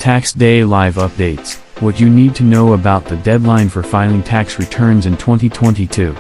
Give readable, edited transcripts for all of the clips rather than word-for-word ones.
Tax Day Live Updates, what you need to know about the deadline for filing tax returns in 2022.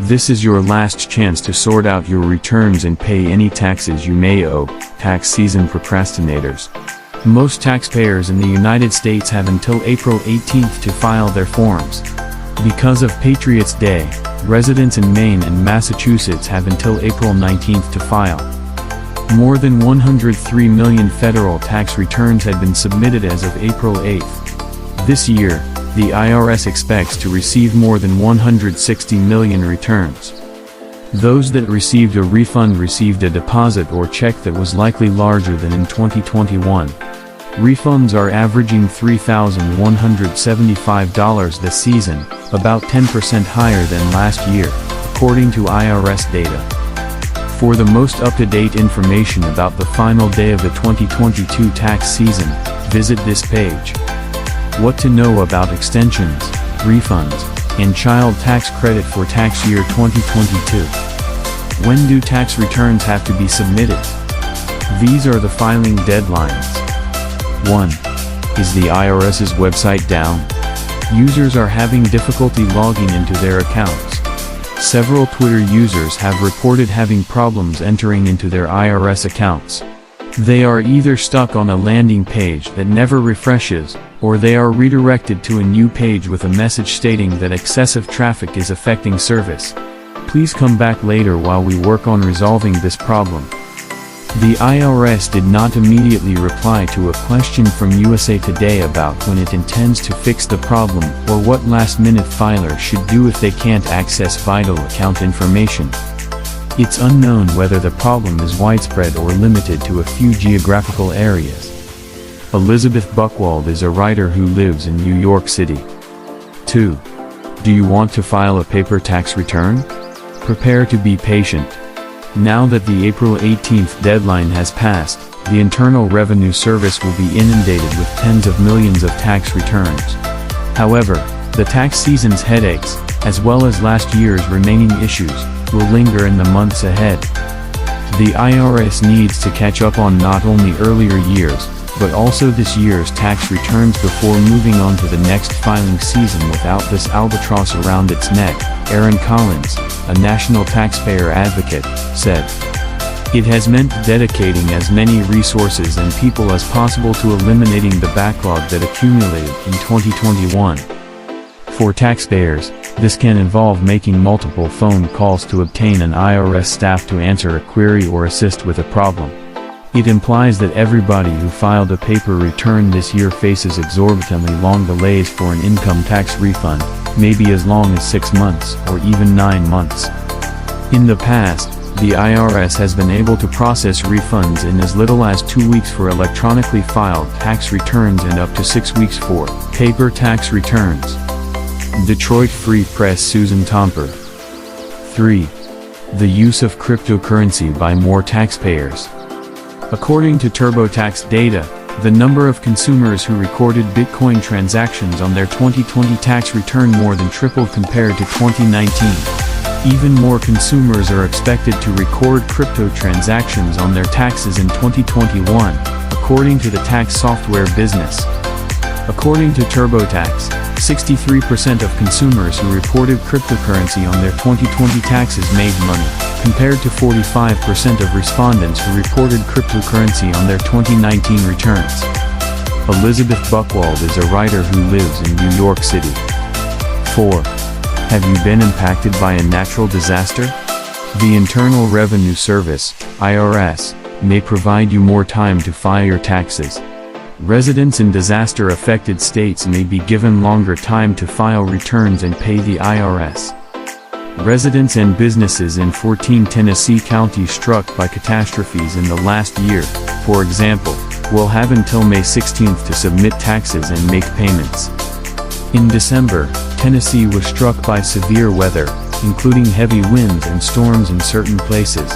This is your last chance to sort out your returns and pay any taxes you may owe, tax season procrastinators. Most taxpayers in the United States have until April 18th to file their forms. Because of Patriots' Day, residents in Maine and Massachusetts have until April 19th to file. More than 103 million federal tax returns had been submitted as of April 8th. This year, the IRS expects to receive more than 160 million returns. Those that received a refund received a deposit or check that was likely larger than in 2021. Refunds are averaging $3,175 this season, about 10% higher than last year, according to IRS data. For the most up-to-date information about the final day of the 2022 tax season, visit this page. What to know about extensions, refunds, and child tax credit for tax year 2022. When do tax returns have to be submitted? These are the filing deadlines. 1. Is the IRS's website down? Users are having difficulty logging into their accounts. Several Twitter users have reported having problems entering into their IRS accounts. They are either stuck on a landing page that never refreshes, or they are redirected to a new page with a message stating that excessive traffic is affecting service. Please come back later while we work on resolving this problem. The IRS did not immediately reply to a question from USA Today about when it intends to fix the problem or what last-minute filers should do if they can't access vital account information. It's unknown whether the problem is widespread or limited to a few geographical areas. Elizabeth Buchwald is a writer who lives in New York City. 2. Do you want to file a paper tax return? Prepare to be patient. Now that the April 18th deadline has passed, the Internal Revenue Service will be inundated with tens of millions of tax returns. However, the tax season's headaches, as well as last year's remaining issues, will linger in the months ahead. The IRS needs to catch up on not only earlier years, but also this year's tax returns before moving on to the next filing season without this albatross around its neck, Aaron Collins, a national taxpayer advocate, said. It has meant dedicating as many resources and people as possible to eliminating the backlog that accumulated in 2021. For taxpayers, this can involve making multiple phone calls to obtain an IRS staff to answer a query or assist with a problem. It implies that everybody who filed a paper return this year faces exorbitantly long delays for an income tax refund, maybe as long as 6 months or even 9 months. In the past, the IRS has been able to process refunds in as little as 2 weeks for electronically filed tax returns and up to 6 weeks for paper tax returns. Detroit Free Press Susan Tomper. 3. The use of cryptocurrency by more taxpayers. According to TurboTax data, the number of consumers who recorded Bitcoin transactions on their 2020 tax return more than tripled compared to 2019. Even more consumers are expected to record crypto transactions on their taxes in 2021, according to the tax software business. According to TurboTax, 63% of consumers who reported cryptocurrency on their 2020 taxes made money, compared to 45% of respondents who reported cryptocurrency on their 2019 returns. Elizabeth Buchwald is a writer who lives in New York City. 4. Have you been impacted by a natural disaster? The Internal Revenue Service, IRS, may provide you more time to file your taxes. Residents in disaster-affected states may be given longer time to file returns and pay the IRS. Residents and businesses in 14 Tennessee counties struck by catastrophes in the last year, for example, will have until May 16th to submit taxes and make payments. In December, Tennessee was struck by severe weather, including heavy winds and storms in certain places.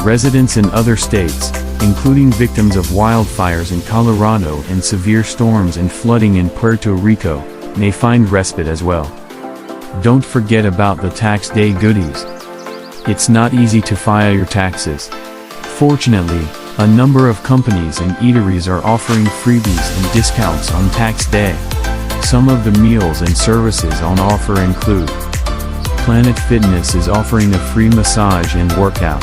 Residents in other states, including victims of wildfires in Colorado and severe storms and flooding in Puerto Rico, may find respite as well. Don't forget about the tax day goodies. It's not easy to file your taxes. Fortunately, A number of companies and eateries are offering freebies and discounts on tax day. Some of the meals and services on offer include: Planet Fitness is offering a free massage and workout.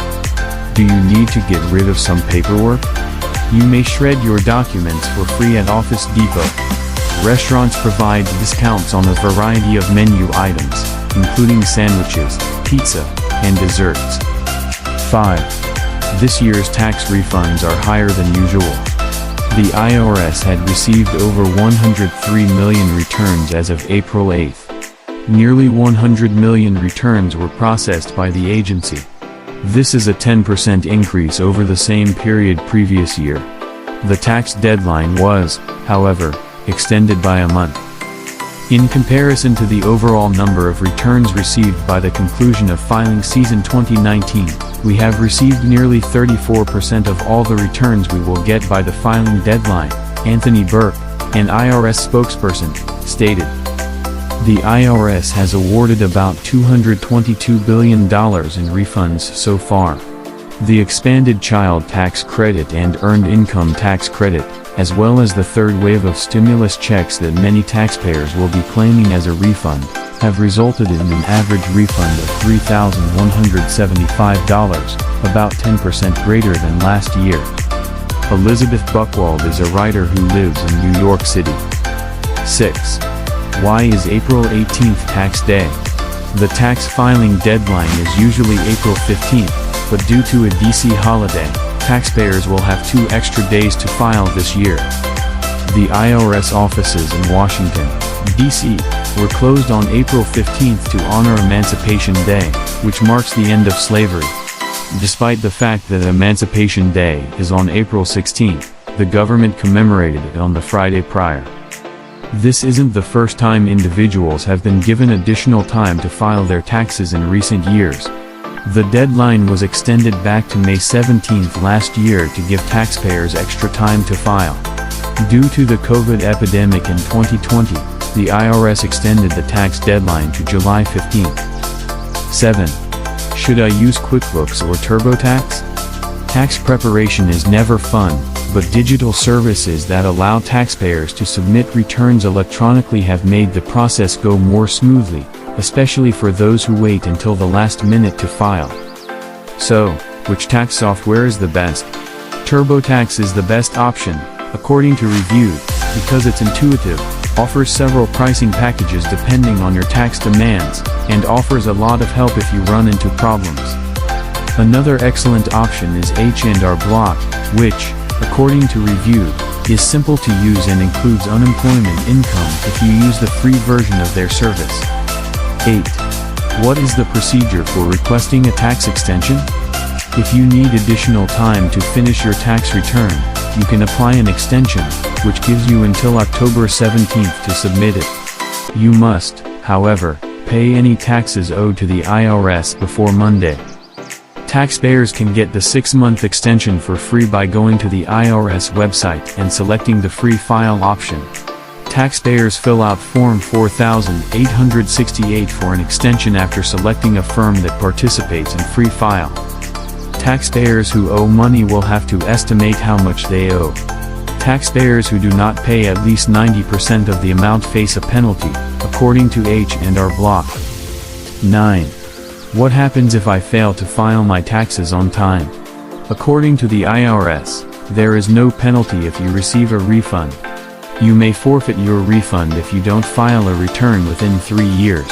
Do you need to get rid of some paperwork? You may shred your documents for free at Office Depot. Restaurants provide discounts on a variety of menu items, including sandwiches, pizza, and desserts. 5. This year's tax refunds are higher than usual. The IRS had received over 103 million returns as of April 8th. Nearly 100 million returns were processed by the agency. This is a 10% increase over the same period previous year. The tax deadline was, however, extended by a month. In comparison to the overall number of returns received by the conclusion of filing season 2019, we have received nearly 34% of all the returns we will get by the filing deadline, Anthony Burke, an IRS spokesperson, stated. The IRS has awarded about $222 billion in refunds so far. The expanded child tax credit and earned income tax credit, as well as the third wave of stimulus checks that many taxpayers will be claiming as a refund, have resulted in an average refund of $3,175, about 10% greater than last year. Elizabeth Buchwald is a writer who lives in New York City. 6. Why is April 18th tax day? The tax filing deadline is usually April 15th, but due to a DC holiday, taxpayers will have 2 extra days to file this year. The IRS offices in Washington, D.C., were closed on April 15th to honor Emancipation Day, which marks the end of slavery. Despite the fact that Emancipation Day is on April 16th, the government commemorated it on the Friday prior. This isn't the first time individuals have been given additional time to file their taxes in recent years. The deadline was extended back to May 17th last year to give taxpayers extra time to file. Due to the COVID epidemic in 2020, the IRS extended the tax deadline to July 15th. 7. Should I use QuickBooks or TurboTax? Tax preparation is never fun, but digital services that allow taxpayers to submit returns electronically have made the process go more smoothly, especially for those who wait until the last minute to file. So, which tax software is the best? TurboTax is the best option, according to Reviewed, because it's intuitive, offers several pricing packages depending on your tax demands, and offers a lot of help if you run into problems. Another excellent option is H&R Block, which, according to Reviewed, is simple to use and includes unemployment income if you use the free version of their service. 8. What is the procedure for requesting a tax extension? If you need additional time to finish your tax return, you can apply an extension, which gives you until October 17th to submit it. You must, however, pay any taxes owed to the IRS before Monday. Taxpayers can get the 6-month extension for free by going to the IRS website and selecting the free file option. Taxpayers fill out Form 4868 for an extension after selecting a firm that participates in free file. Taxpayers who owe money will have to estimate how much they owe. Taxpayers who do not pay at least 90% of the amount face a penalty, according to H&R Block. 9. What happens if I fail to file my taxes on time? According to the IRS, there is no penalty if you receive a refund. You may forfeit your refund if you don't file a return within 3 years.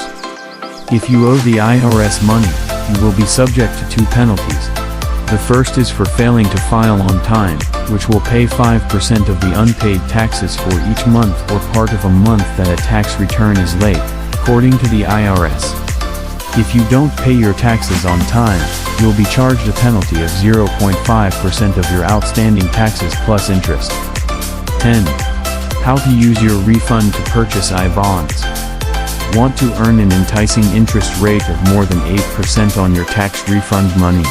If you owe the IRS money, you will be subject to 2 penalties. The first is for failing to file on time, which will pay 5% of the unpaid taxes for each month or part of a month that a tax return is late, according to the IRS. If you don't pay your taxes on time, you'll be charged a penalty of 0.5% of your outstanding taxes plus interest. 10. How to use your refund to purchase I-bonds. Want to earn an enticing interest rate of more than 8% on your tax refund money?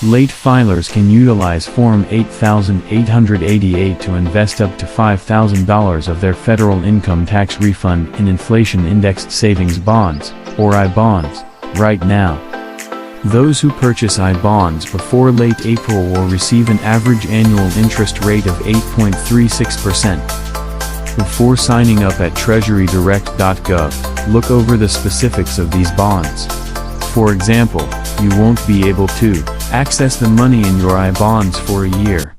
Late filers can utilize Form 8888 to invest up to $5,000 of their federal income tax refund in inflation-indexed savings bonds, or I-bonds, right now. Those who purchase I-bonds before late April will receive an average annual interest rate of 8.36%. Before signing up at treasurydirect.gov, look over the specifics of these bonds. For example, you won't be able to access the money in your I-bonds for a year.